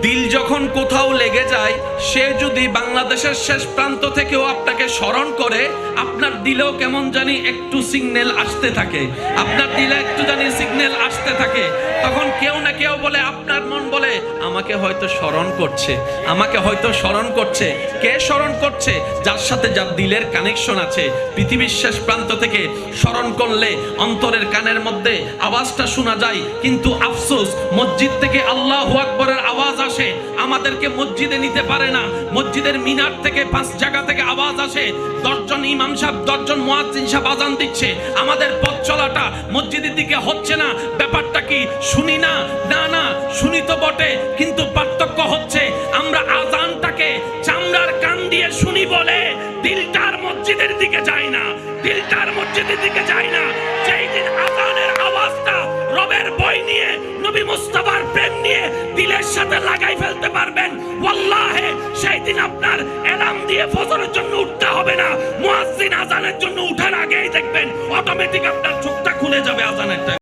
দিল যখন কোথাও লেগে যায়, সে যদি বাংলাদেশের শেষ প্রান্ত থেকেও আপনাকে স্মরণ করে, আপনার দিলেও কেমন জানি একটু সিগন্যাল আসতে থাকে, আপনার দিলে একটু জানি সিগন্যাল আসতে থাকে। তখন কেউ না কেউ বলে, আপনার মন বলে আমাকে হয়তো স্মরণ করছে, আমাকে হয়তো স্মরণ করছে। কে স্মরণ করছে? যার সাথে যার দিলের কানেকশন আছে। পৃথিবীর শেষ প্রান্ত থেকে স্মরণ করলে অন্তরের কানের মধ্যে আওয়াজটা শোনা যায়, কিন্তু আফসোস মসজিদ থেকে আল্লাহু আকবরের আওয়াজ আসে, আমাদেরকে মসজিদে নিতে পারে না। মসজিদের মিনার থেকে 5 জায়গা থেকে আওয়াজ আসে, 10 জন ইমাম সাহেব 10 জন মুয়াজ্জিন সাহেব আযান দিচ্ছে, আমাদের পথ চলাটা মসজিদের দিকে হচ্ছে না। ব্যাপারটা কি? শুনি না? না না, শুনি তো বটে, কিন্তু পার্থক্য হচ্ছে আমরা আযানটাকে চামড়ার কান দিয়ে শুনি বলে দিলটার মসজিদের দিকে যায় না, দিলটার মসজিদের দিকে যায় না। যেই দিন আযানের আওয়াজটা রবের বই নিয়ে, নবী মুস্তাফার প্রেম নিয়ে দিলের সাথে লাগাই ফেলতে পারবেন, ওয়াল্লাহি সেই দিন আপনার অ্যালার্ম দিয়ে ফজরের জন্য উঠতে হবে না। মুয়াজ্জিন আযানের জন্য উঠার আগেই দেখবেন অটোমেটিক আপনার চোখটা খুলে যাবে আযানের টাইম।